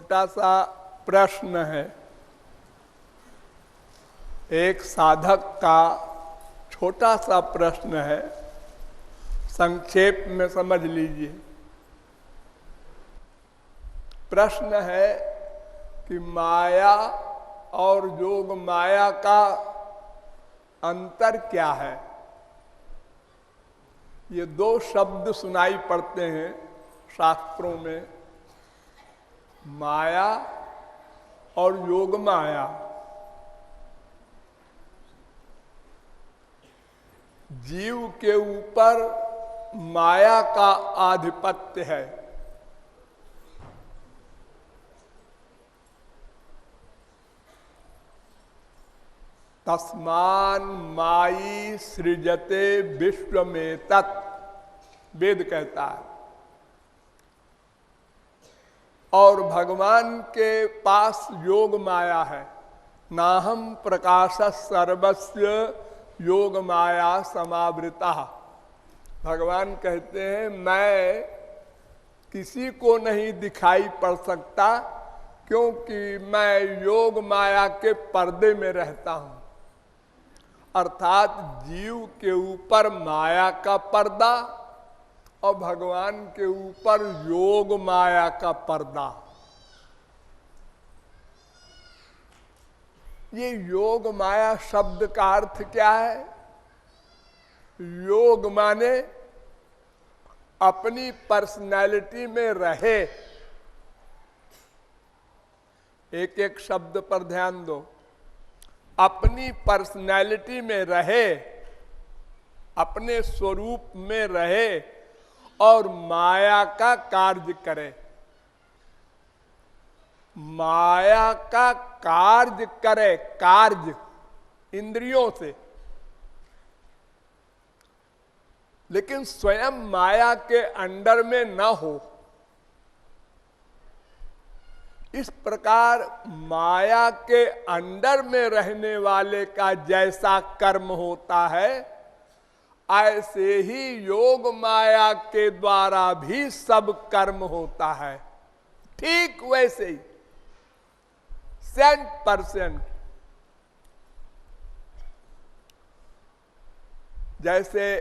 छोटा सा प्रश्न है, एक साधक का छोटा सा प्रश्न है, संक्षेप में समझ लीजिए। प्रश्न है कि माया और योग माया का अंतर क्या है। ये दो शब्द सुनाई पड़ते हैं शास्त्रों में, माया और योग माया। जीव के ऊपर माया का आधिपत्य है। तस्मान माई सृजते विश्व में तत्, वेद कहता है। और भगवान के पास योग माया है। नाहम प्रकाश सर्वस्य योग माया समावृता। भगवान कहते हैं मैं किसी को नहीं दिखाई पड़ सकता, क्योंकि मैं योग माया के पर्दे में रहता हूं। अर्थात जीव के ऊपर माया का पर्दा और भगवान के ऊपर योग माया का पर्दा। ये योग माया शब्द का अर्थ क्या है? योग माने अपनी पर्सनैलिटी में रहे। एक एक शब्द पर ध्यान दो। अपनी पर्सनैलिटी में रहे, अपने स्वरूप में रहे और माया का कार्य करे। माया का कार्य करे, कार्य इंद्रियों से, लेकिन स्वयं माया के अंडर में न हो। इस प्रकार माया के अंडर में रहने वाले का जैसा कर्म होता है, ऐसे ही योग माया के द्वारा भी सब कर्म होता है। ठीक वैसे ही 100%। जैसे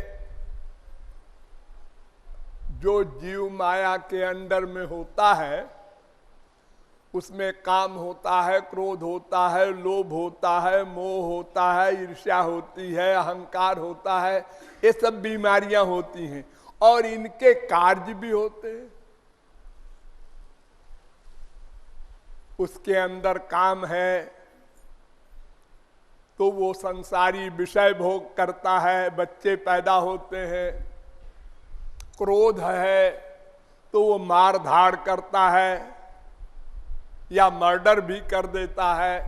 जो जीव माया के अंडर में होता है, उसमें काम होता है, क्रोध होता है, लोभ होता है, मोह होता है, ईर्ष्या होती है, अहंकार होता है। ये सब बीमारियां होती हैं और इनके कार्य भी होते हैं। उसके अंदर काम है तो वो संसारी विषय भोग करता है, बच्चे पैदा होते हैं। क्रोध है तो वो मार धाड़ करता है या मर्डर भी कर देता है।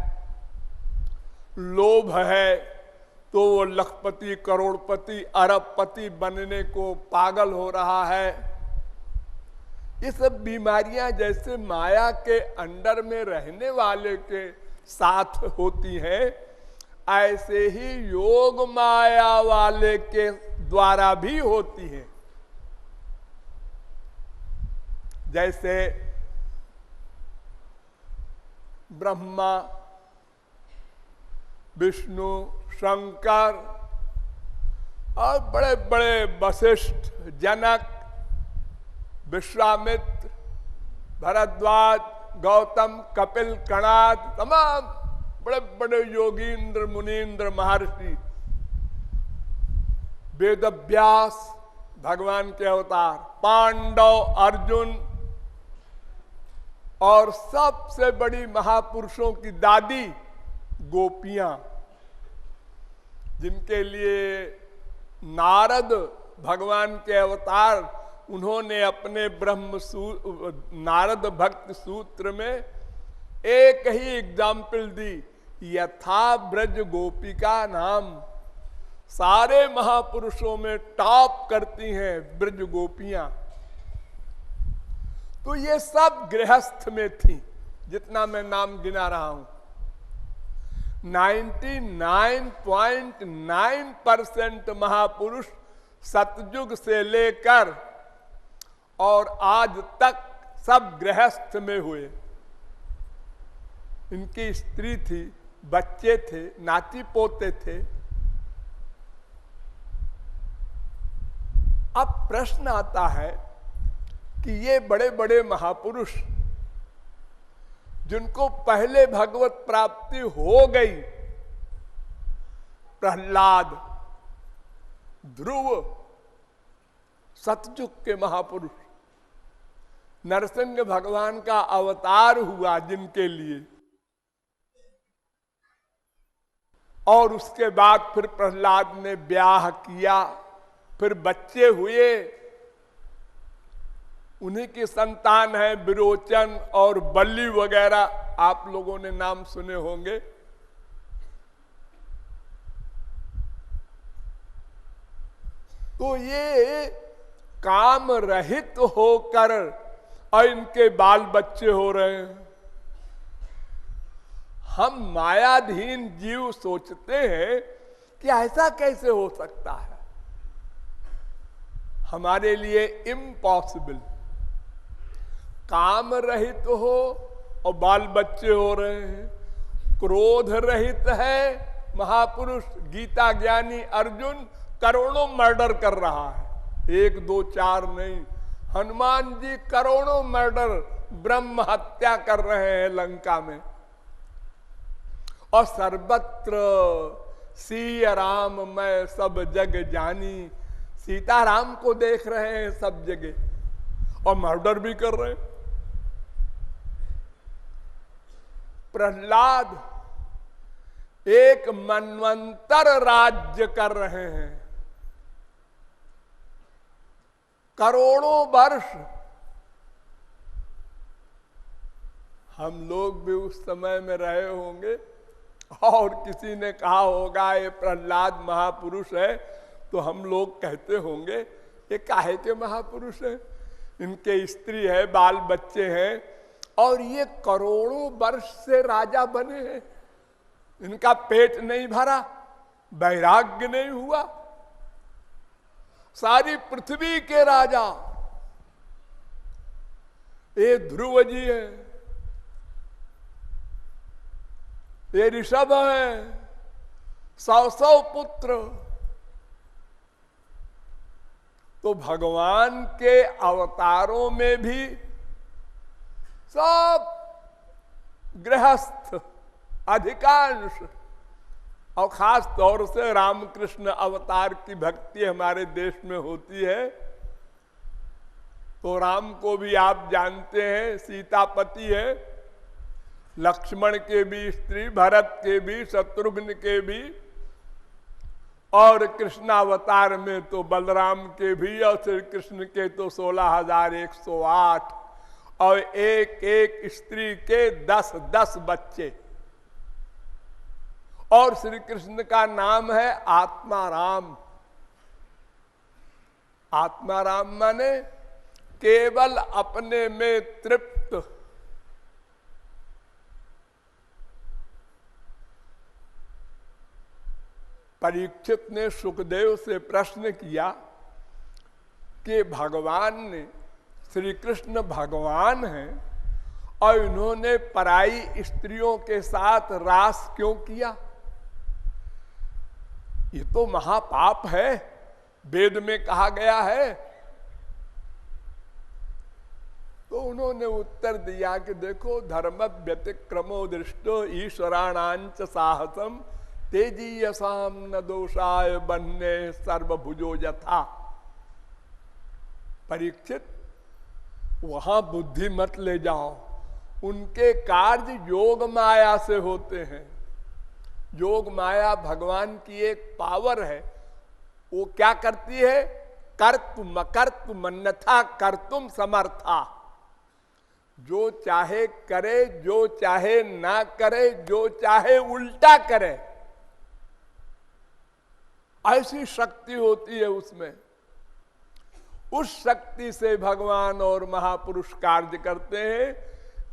लोभ है तो वो लखपति, करोड़पति, अरबपति बनने को पागल हो रहा है। ये सब बीमारियां जैसे माया के अंडर में रहने वाले के साथ होती हैं, ऐसे ही योग माया वाले के द्वारा भी होती हैं। जैसे ब्रह्मा, विष्णु, शंकर और बड़े बड़े वशिष्ठ, जनक, विश्वामित्र, भरद्वाज, गौतम, कपिल, कणाद, तमाम बड़े बड़े योगींद्र, मुनींद्र, महर्षि, वेदव्यास भगवान के अवतार, पांडव, अर्जुन और सबसे बड़ी महापुरुषों की दादी गोपियां, जिनके लिए नारद भगवान के अवतार, उन्होंने अपने नारद भक्त सूत्र में एक ही एग्जाम्पल दी, यथा ब्रज गोपिका नाम। सारे महापुरुषों में टॉप करती हैं ब्रज गोपियां। तो ये सब गृहस्थ में थी, जितना मैं नाम गिना रहा हूं। 99.9% महापुरुष सतयुग से लेकर और आज तक सब गृहस्थ में हुए। इनकी स्त्री थी, बच्चे थे, नाती पोते थे। अब प्रश्न आता है कि ये बड़े बड़े महापुरुष जिनको पहले भगवत प्राप्ति हो गई, प्रहलाद, ध्रुव, सतयुग के महापुरुष, नरसिंह भगवान का अवतार हुआ जिनके लिए, और उसके बाद फिर प्रहलाद ने ब्याह किया, फिर बच्चे हुए, उन्हीं की संतान है विरोचन और बलि वगैरह, आप लोगों ने नाम सुने होंगे। तो ये काम रहित होकर और इनके बाल बच्चे हो रहे हैं। हम मायाधीन जीव सोचते हैं कि ऐसा कैसे हो सकता है, हमारे लिए इम्पॉसिबल। काम रहित हो और बाल बच्चे हो रहे हैं, क्रोध रहित है महापुरुष गीता ज्ञानी अर्जुन करोड़ों मर्डर कर रहा है, 1 2 4 नहीं, हनुमान जी करोड़ों मर्डर, ब्रह्म हत्या कर रहे हैं लंका में, और सर्वत्र सिया राम मैं सब जग जानी, सीताराम को देख रहे हैं सब जगह और मर्डर भी कर रहे हैं। प्रहलाद एक मनवंतर राज्य कर रहे हैं, करोड़ों वर्ष। हम लोग भी उस समय में रहे होंगे और किसी ने कहा होगा ये प्रहलाद महापुरुष है, तो हम लोग कहते होंगे ये काहे के महापुरुष है, इनके स्त्री है, बाल बच्चे हैं, और ये करोड़ों वर्ष से राजा बने हैं, इनका पेट नहीं भरा, वैराग्य नहीं हुआ। सारी पृथ्वी के राजा ये ध्रुव जी है, ये ऋषभ है, 100 पुत्र। तो भगवान के अवतारों में भी सब गृहस्थ अधिकांश, और खास तौर से रामकृष्ण अवतार की भक्ति हमारे देश में होती है। तो राम को भी आप जानते हैं सीतापति है, लक्ष्मण के भी स्त्री, भरत के भी, शत्रुघ्न के भी, और कृष्णावतार में तो बलराम के भी, और श्री कृष्ण के तो 16,108, और एक एक स्त्री के 10-10 बच्चे। और श्री कृष्ण का नाम है आत्माराम। आत्माराम माने केवल अपने में तृप्त। परीक्षित ने सुखदेव से प्रश्न किया कि भगवान ने, श्री कृष्ण भगवान हैं और इन्होंने पराई स्त्रियों के साथ रास क्यों किया, ये तो महापाप है, वेद में कहा गया है। तो उन्होंने उत्तर दिया कि देखो, धर्म व्यतिक्रमो दृष्टो ईश्वराणांच साहसम तेजीयसाम न दोषाय बन्ने सर्वभुजो यथा। परीक्षित, वहां बुद्धि मत ले जाओ, उनके कार्य योग माया से होते हैं। योग माया भगवान की एक पावर है, वो क्या करती है, कर्तुम अकर्तुम अन्यथा कर्तुम समर्था। जो चाहे करे, जो चाहे ना करे, जो चाहे उल्टा करे, ऐसी शक्ति होती है उसमें। उस शक्ति से भगवान और महापुरुष कार्य करते हैं,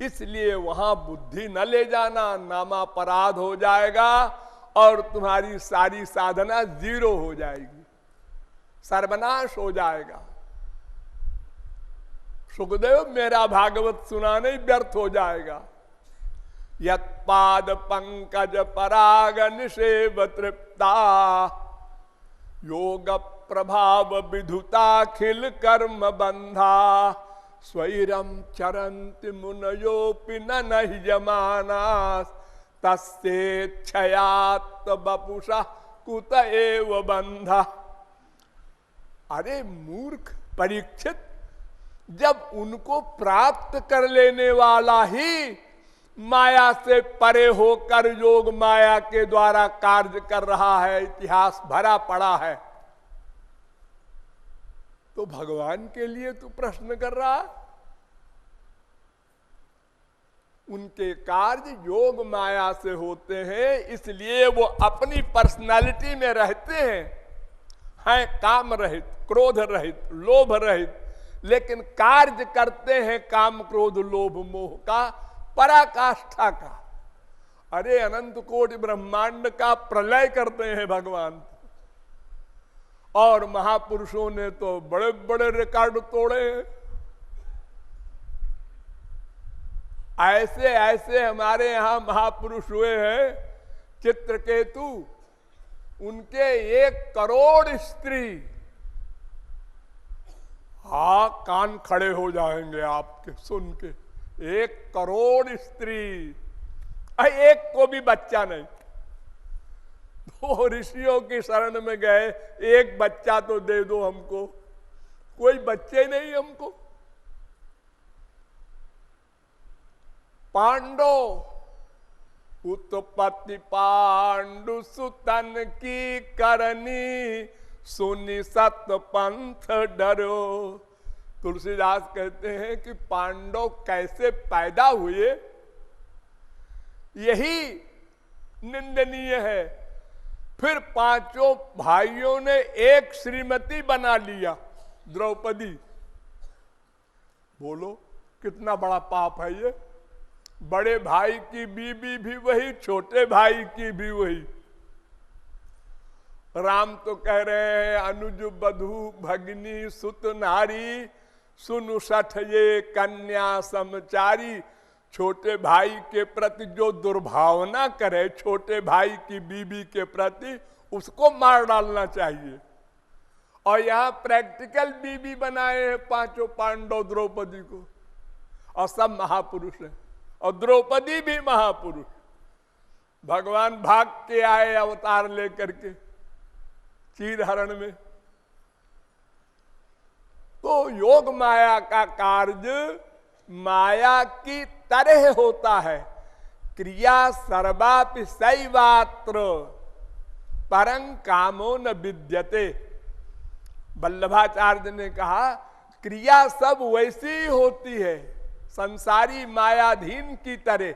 इसलिए वहां बुद्धि न ले जाना, नामापराध हो जाएगा और तुम्हारी सारी साधना जीरो हो जाएगी, सर्वनाश हो जाएगा। सुखदेव, मेरा भागवत सुना नहीं, व्यर्थ हो जाएगा। यत्पाद पंकज पराग निषेव तृप्ता योग प्रभाव विधुताखिल कर्म बंधा स्वैरम चरन्ति मुनयोपि न यमानास तस्येच्छयात् वपुषा कुत एव बंधा। अरे मूर्ख परीक्षित, जब उनको प्राप्त कर लेने वाला ही माया से परे होकर योग माया के द्वारा कार्य कर रहा है, इतिहास भरा पड़ा है, तो भगवान के लिए तू प्रश्न कर रहा। उनके कार्य योग माया से होते हैं, इसलिए वो अपनी पर्सनालिटी में रहते हैं काम रहित, क्रोध रहित, लोभ रहित, लेकिन कार्य करते हैं काम क्रोध लोभ मोह का, पराकाष्ठा का। अरे अनंत कोटि ब्रह्मांड का प्रलय करते हैं भगवान। और महापुरुषों ने तो बड़े बड़े रिकॉर्ड तोड़े हैं। ऐसे ऐसे हमारे यहां महापुरुष हुए हैं, चित्रकेतु, उनके 1 करोड़ स्त्री, हाँ कान खड़े हो जाएंगे आपके सुन के, 1 करोड़ स्त्री, एक को भी बच्चा नहीं। तो ऋषियों की शरण में गए, 1 बच्चा तो दे दो हमको, कोई बच्चे नहीं हमको। पांडव, उत्पत्ति पांडु सुतन की करनी, सुनि सत पंथ डरो। तुलसीदास कहते हैं कि पांडव कैसे पैदा हुए, यही निंदनीय है। फिर 5 भाइयों ने एक श्रीमती बना लिया, द्रौपदी। बोलो कितना बड़ा पाप है ये। बड़े भाई की बीबी भी वही, छोटे भाई की भी वही। राम तो कह रहे हैं अनुज बधू भगनी सुत नारी, सुनु सठ ये कन्या समचारी। छोटे भाई के प्रति जो दुर्भावना करे, छोटे भाई की बीबी के प्रति, उसको मार डालना चाहिए। और यहाँ प्रैक्टिकल बीबी बनाए हैं 5 पांडव द्रौपदी को, और सब महापुरुष हैं, और द्रौपदी भी महापुरुष। भगवान भाग के आए अवतार लेकर के चीरहरण में। तो योग माया का कार्य माया की तरह होता है। क्रिया सर्वापि सैवात्र परं कामो न विद्यते। वल्लभाचार्य ने कहा क्रिया सब वैसी ही होती है, संसारी मायाधीन की तरह,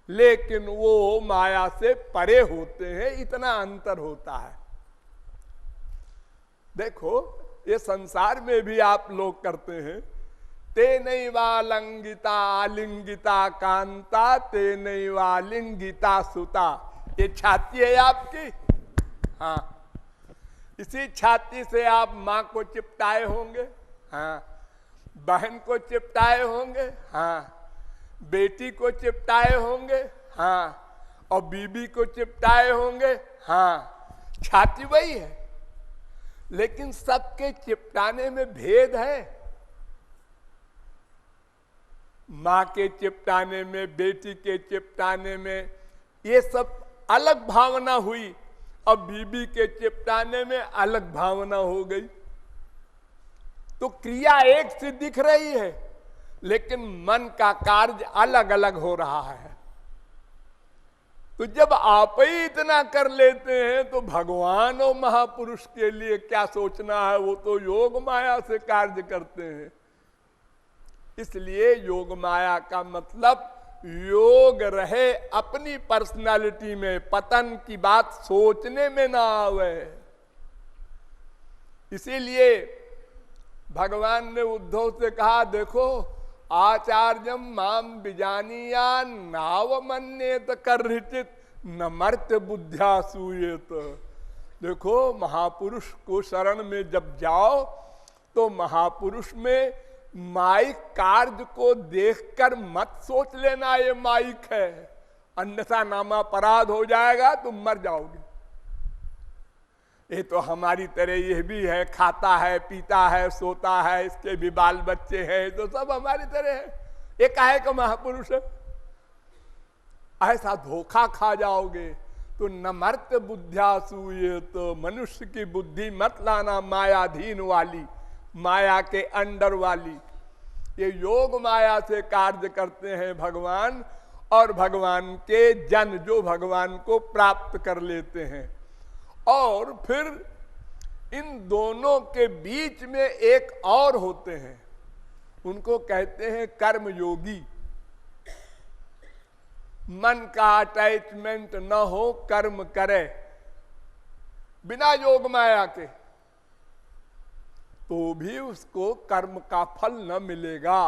लेकिन वो माया से परे होते हैं, इतना अंतर होता है। देखो ये संसार में भी आप लोग करते हैं, ते नैवालिंगिता आलिंगिता कांता, ते नैवालिंगिता सुता। ये छाती है आपकी, हाँ, इसी छाती से आप माँ को चिपटाए होंगे, हाँ, बहन को चिपटाए होंगे, हाँ, बेटी को चिपटाए होंगे, हाँ, और बीबी को चिपटाए होंगे, हाँ, छाती वही है, लेकिन सबके चिपटाने में भेद है। माँ के चिपटाने में, बेटी के चिपटाने में, ये सब अलग भावना हुई, और बीबी के चिपटाने में अलग भावना हो गई। तो क्रिया एक सी दिख रही है, लेकिन मन का कार्य अलग अलग हो रहा है। तो जब आप ही इतना कर लेते हैं, तो भगवान और महापुरुष के लिए क्या सोचना है। वो तो योग माया से कार्य करते हैं। इसलिए योग माया का मतलब योग रहे अपनी पर्सनालिटी में, पतन की बात सोचने में ना आवे। इसीलिए भगवान ने उद्धव से कहा, देखो आचार्यम माम बिजानिया नावमन्येत कर्हिचित न मर्त बुद्ध्या सूयेत। देखो महापुरुष को शरण में जब जाओ, तो महापुरुष में माइक कार्य को देखकर मत सोच लेना ये माइक है, अन्यथा नामा अपराध हो जाएगा, तुम मर जाओगे। ये तो हमारी तरह ये भी है, खाता है, पीता है, सोता है, इसके भी बाल बच्चे हैं, तो सब हमारी तरह है। ये काहे का महापुरुष है? ऐसा धोखा खा जाओगे तो नमर्त बुद्धियासु, ये तो मनुष्य की बुद्धि मत लाना मायाधीन वाली, माया के अंडर वाली। ये योग माया से कार्य करते हैं भगवान, और भगवान के जन जो भगवान को प्राप्त कर लेते हैं। और फिर इन दोनों के बीच में एक और होते हैं, उनको कहते हैं कर्मयोगी। मन का अटैचमेंट न हो, कर्म करे बिना योग माया के, तो भी उसको कर्म का फल न मिलेगा।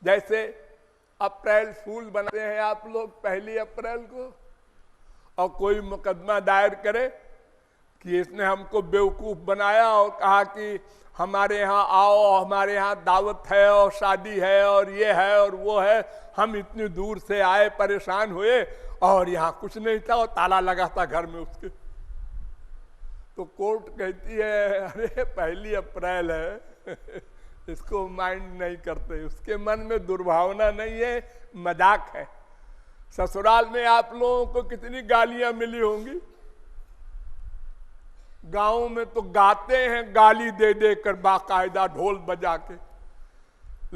जैसे अप्रैल फूल बनाते हैं आप लोग 1 अप्रैल को, और कोई मुकदमा दायर करे कि इसने हमको बेवकूफ बनाया और कहा कि हमारे यहाँ आओ, हमारे यहाँ दावत है और शादी है और ये है और वो है, हम इतनी दूर से आए, परेशान हुए, और यहाँ कुछ नहीं था और ताला लगा था घर में उसके। तो कोर्ट कहती है अरे 1 अप्रैल है इसको माइंड नहीं करते, उसके मन में दुर्भावना नहीं है, मजाक है। ससुराल में आप लोगों को कितनी गालियां मिली होंगी, गांव में तो गाते हैं गाली दे दे कर बाकायदा ढोल बजा के,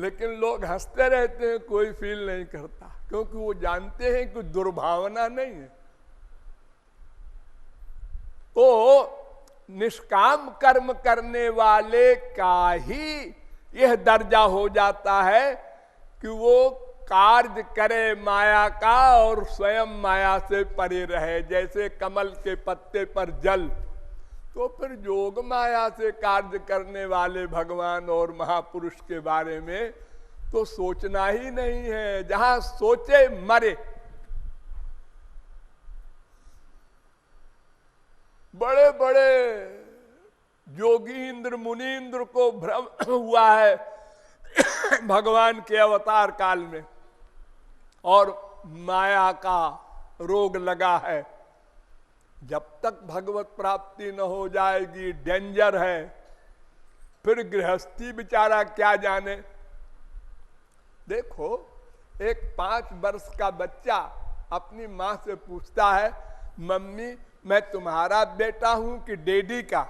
लेकिन लोग हंसते रहते हैं, कोई फील नहीं करता, क्योंकि वो जानते हैं कि दुर्भावना नहीं है। तो निष्काम कर्म करने वाले का ही यह दर्जा हो जाता है कि वो कार्य करे माया का और स्वयं माया से परे रहे। जैसे कमल के पत्ते पर जल, तो फिर योग माया से कार्य करने वाले भगवान और महापुरुष के बारे में तो सोचना ही नहीं है, जहां सोचे मरे। बड़े बड़े योगींद्र मुनींद्र को भ्रम हुआ है भगवान के अवतार काल में, और माया का रोग लगा है। जब तक भगवत प्राप्ति न हो जाएगी डेंजर है। फिर गृहस्थी बेचारा क्या जाने। देखो, एक 5 वर्ष का बच्चा अपनी माँ से पूछता है, मम्मी मैं तुम्हारा बेटा हूं कि डैडी का?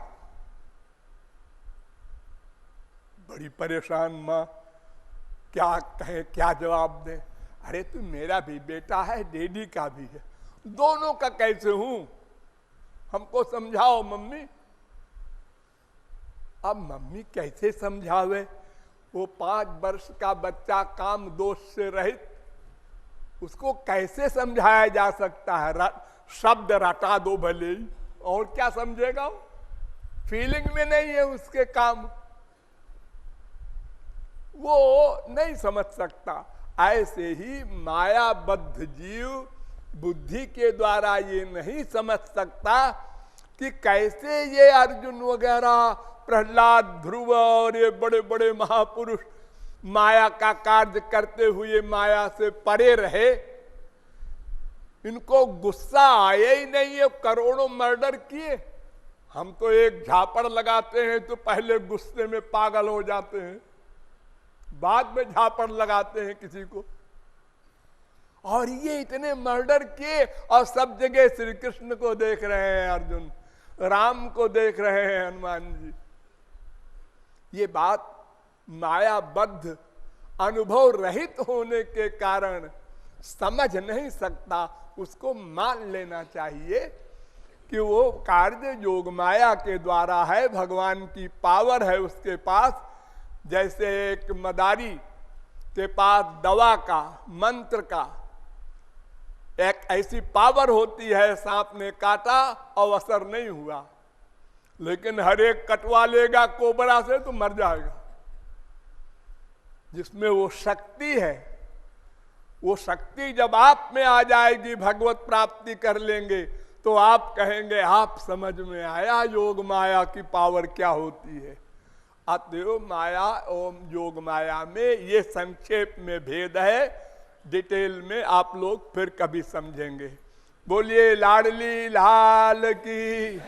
बड़ी परेशान माँ, क्या कहे, क्या जवाब दे। अरे तू मेरा भी बेटा है, डैडी का भी है, दोनों का कैसे हूं, हमको समझाओ मम्मी। अब मम्मी कैसे समझावे? वो 5 वर्ष का बच्चा काम दोष से रहित, उसको कैसे समझाया जा सकता है? शब्द रटा दो भले ही, और क्या समझेगा? फीलिंग में नहीं है उसके काम, वो नहीं समझ सकता। ऐसे ही मायाबद्ध जीव बुद्धि के द्वारा ये नहीं समझ सकता कि कैसे ये अर्जुन वगैरह, प्रहलाद, ध्रुव और ये बड़े बड़े महापुरुष माया का कार्य करते हुए माया से परे रहे। इनको गुस्सा आया ही नहीं है, करोड़ों मर्डर किए। हम तो एक झापड़ लगाते हैं तो पहले गुस्से में पागल हो जाते हैं, बाद में झापड़ लगाते हैं किसी को। और ये इतने मर्डर किए और सब जगह श्री कृष्ण को देख रहे हैं अर्जुन, राम को देख रहे हैं हनुमान जी। ये बात मायाबद्ध अनुभव रहित होने के कारण समझ नहीं सकता। उसको मान लेना चाहिए कि वो कार्य योग माया के द्वारा है, भगवान की पावर है उसके पास। जैसे एक मदारी के पास दवा का, मंत्र का एक ऐसी पावर होती है, सांप ने काटा और असर नहीं हुआ, लेकिन हर एक कटवा लेगा कोबरा से तो मर जाएगा। जिसमें वो शक्ति है, वो शक्ति जब आप में आ जाएगी, भगवत प्राप्ति कर लेंगे, तो आप कहेंगे आप समझ में आया योग माया की पावर क्या होती है। अतएव माया और योग माया में ये संक्षेप में भेद है। डिटेल में आप लोग फिर कभी समझेंगे। बोलिए लाडली लाल की।